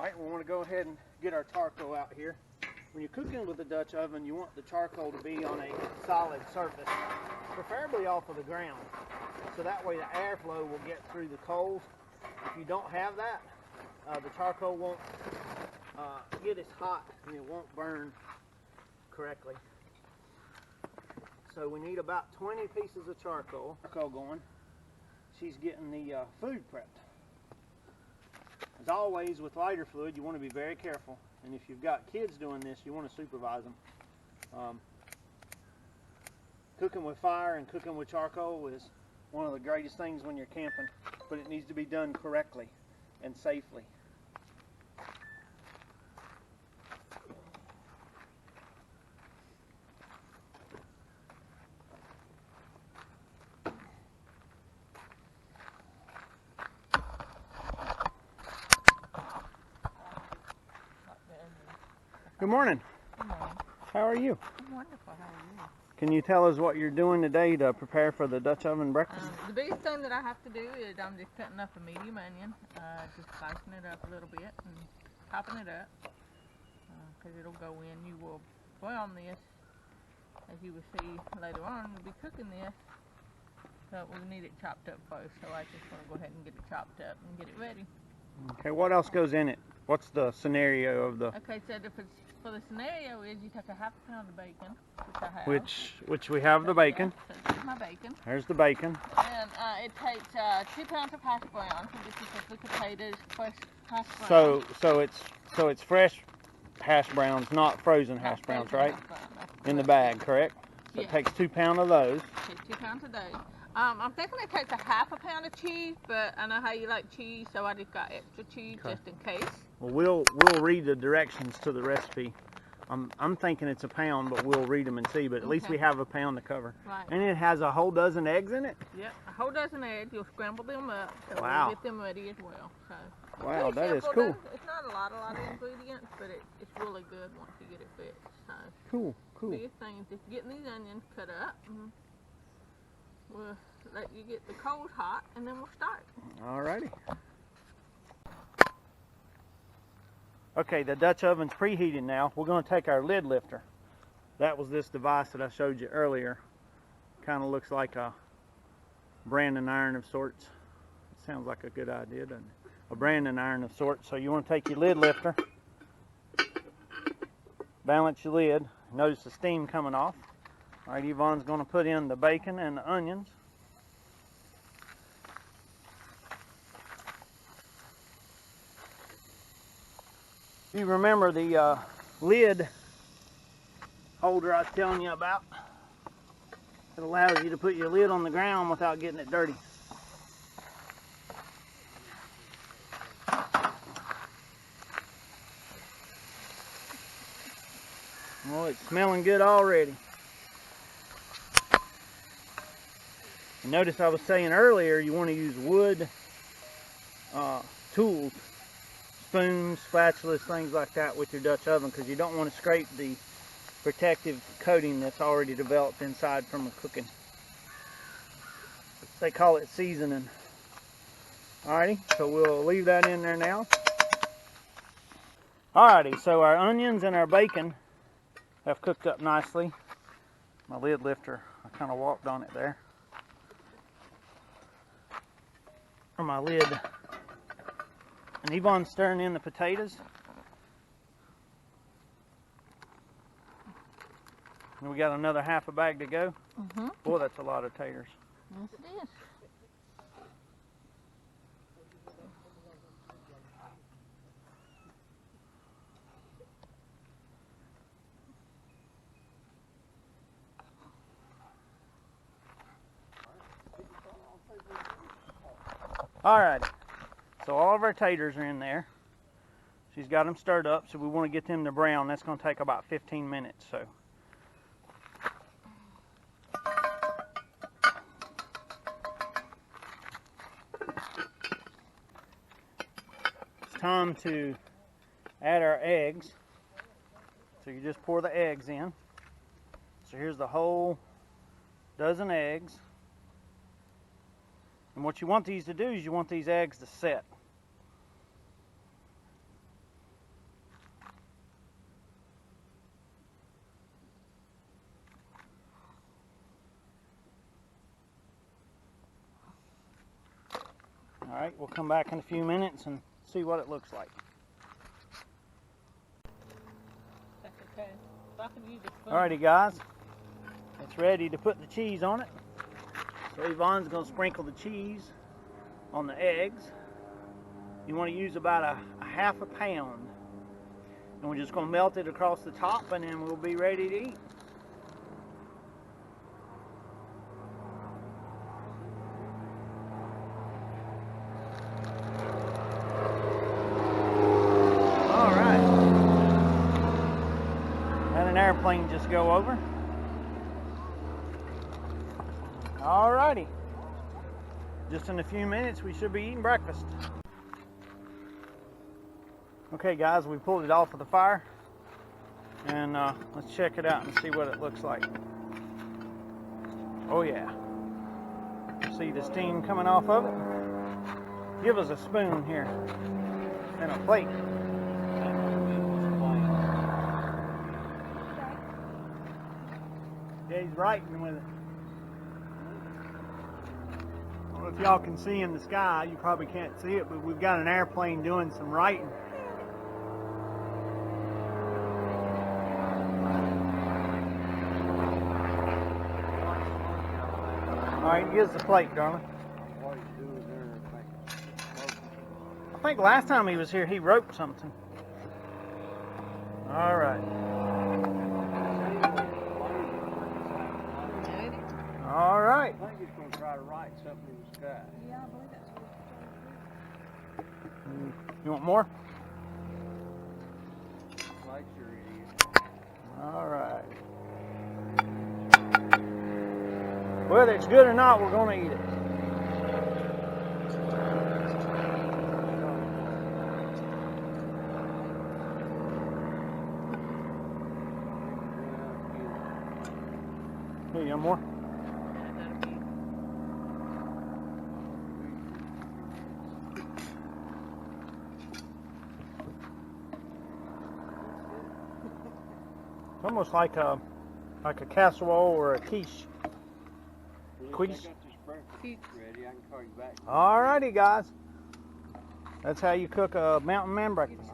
Alright, we want to go ahead and get our charcoal out here. When you're cooking with a Dutch oven, you want the charcoal to be on a solid surface, preferably off of the ground, so that way the airflow will get through the coals. If you don't have that, the charcoal won't get as hot and it won't burn correctly. So we need about 20 pieces of charcoal going. She's getting the food prepped. As always, with lighter fluid, you want to be very careful. And if you've got kids doing this, you want to supervise them. Cooking with fire and cooking with charcoal is one of the greatest things when you're camping, but it needs to be done correctly and safely. Good morning. Good morning. How are you? I'm wonderful. How are you? Can you tell us what you're doing today to prepare for the Dutch oven breakfast? The biggest thing that I have to do is I'm just cutting up a medium onion, just slicing it up a little bit and chopping it up because it'll go in. You will brown this, as you will see later on. We'll be cooking this, but we need it chopped up first. So I just want to go ahead and get it chopped up and get it ready. Okay, what else goes in it? What's the scenario of the? Okay, so for the scenario is you take a half a pound of bacon, which I have. Which we have the bacon. Yeah, so this is my bacon. There's the bacon. And it takes 2 pounds of hash browns, and this is just the potatoes, fresh hash browns. So it's fresh hash browns, not frozen hash browns, right? In the bag, correct? So Yeah. it takes 2 pounds of those. Takes 2 pounds of those. I'm thinking it takes a half a pound of cheese, but I know how you like cheese, so I just got extra cheese just in case. Well, we'll read the directions to the recipe. I'm thinking it's a pound, but we'll read them and see. But at least we have a pound to cover. Right. And it has a whole dozen eggs in it. Yep, a whole dozen eggs. You'll scramble them up, so Wow. we'll get them ready as well. So Wow, pretty that is simple, cool. though. It's not a lot of ingredients, but it's really good once you get it fixed. So Cool. biggest thing is just getting these onions cut up. We'll let you get the coals hot, and then we'll start. Alrighty. Okay, the Dutch oven's preheated now. We're going to take our lid lifter. That was this device that I showed you earlier. Kind of looks like a branding iron of sorts. It sounds like a good idea, doesn't it? A branding iron of sorts. So you want to take your lid lifter, balance your lid. Notice the steam coming off. Alright, Yvonne's going to put in the bacon and the onions. You remember the lid holder I was telling you about? It allows you to put your lid on the ground without getting it dirty. Well, it's smelling good already. And notice I was saying earlier you want to use wood tools, spoons, spatulas, things like that with your Dutch oven, because you don't want to scrape the protective coating that's already developed inside from the cooking. They call it seasoning. Alrighty, so we'll leave that in there now. Alrighty, so our onions and our bacon have cooked up nicely. My lid lifter, I kind of walked on it there. Or my lid. And Yvonne's stirring in the potatoes. And we got another half a bag to go. Boy, that's a lot of taters. Yes, it is. Alright, so all of our taters are in there. She's got them stirred up, so we want to get them to brown. That's going to take about 15 minutes. So it's time to add our eggs. So you just pour the eggs in. So here's the whole dozen eggs. And what you want these to do is you want these eggs to set. All right, we'll come back in a few minutes and see what it looks like. That's okay. So I can use a spoon. Alrighty guys, it's ready to put the cheese on it. So Yvonne's going to sprinkle the cheese on the eggs. You want to use about a half a pound. And we're just going to melt it across the top and then we'll be ready to eat. Alright. Let an airplane just go over. Alrighty. Just in a few minutes we should be eating breakfast. Okay guys, we pulled it off of the fire. And let's check it out and see what it looks like. Oh yeah. See the steam coming off of it? Give us a spoon here. And a plate. Yeah, he's writing with it. I don't know if y'all can see in the sky, you probably can't see it, but we've got an airplane doing some writing. Alright, here's the plate, darling. I think last time he was here, he wrote something. Alright. Alright. I think he's going to try to write something in the sky. Yeah, I believe that's what You want more? Like sure it is. Alright. Whether it's good or not, we're going to eat it. Here, you want more? It's almost like a casserole or a quiche. Quiche. I got this breakfast ready. I can call you back. Alrighty, guys. That's how you cook a mountain man breakfast.